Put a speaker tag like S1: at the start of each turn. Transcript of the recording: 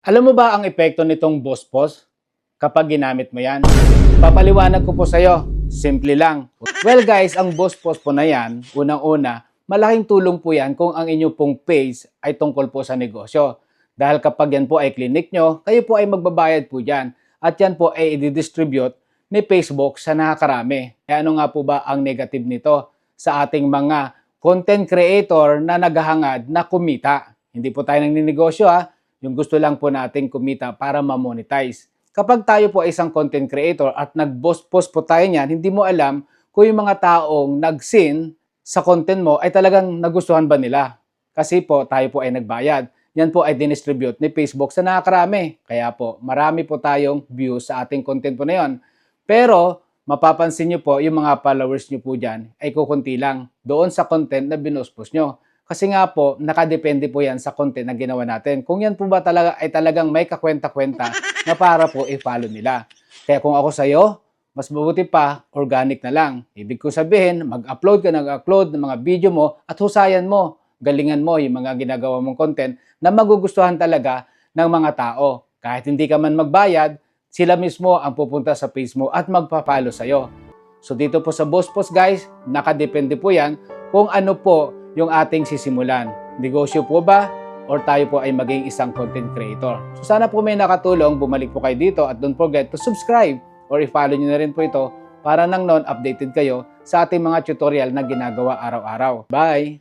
S1: Alam mo ba ang epekto nitong Boss Post kapag ginamit mo yan? Papaliwanag ko po sa iyo. Simple lang. Well guys, ang Boss Post po na yan, unang-una, malaking tulong po yan kung ang inyo pong page ay tungkol po sa negosyo. Dahil kapag yan po ay clinic nyo, kayo po ay magbabayad po dyan. At yan po ay i-distribute ni Facebook sa nakakarami. E ano nga po ba ang negative nito sa ating mga content creator na naghahangad na kumita? Hindi po tayo nagninegosyo yung gusto lang po nating kumita para ma-monetize. Kapag tayo po ay isang content creator at nag-post po tayo niyan, hindi mo alam kung yung mga taong nag-sin sa content mo ay talagang nagustuhan ba nila. Kasi po tayo po ay nagbayad. Yan po ay dinistribute ni Facebook sa nakakarami. Kaya po marami po tayong views sa ating content po na yon. Pero mapapansin nyo po yung mga followers nyo po dyan ay kukunti lang doon sa content na binuspos nyo. Kasi nga po, nakadepende po yan sa content na ginawa natin. Kung yan po ba talaga ay talagang may kakwenta-kwenta na para po i-follow nila. Kaya kung ako sa'yo, mas mabuti pa, organic na lang. Ibig ko sabihin, mag-upload ka, nag-upload ng mga video mo at husayan mo, galingan mo yung mga ginagawa mong content na magugustuhan talaga ng mga tao. Kahit hindi ka man magbayad, sila mismo ang pupunta sa page mo at magpa-follow sa'yo. So dito po sa Boss Post guys, nakadepende po yan kung ano po yung ating sisimulan. Negosyo po ba? Or tayo po ay maging isang content creator? So sana po may nakatulong, bumalik po kayo dito at don't forget to subscribe or i-follow nyo na rin po ito para nang non updated kayo sa ating mga tutorial na ginagawa araw-araw. Bye!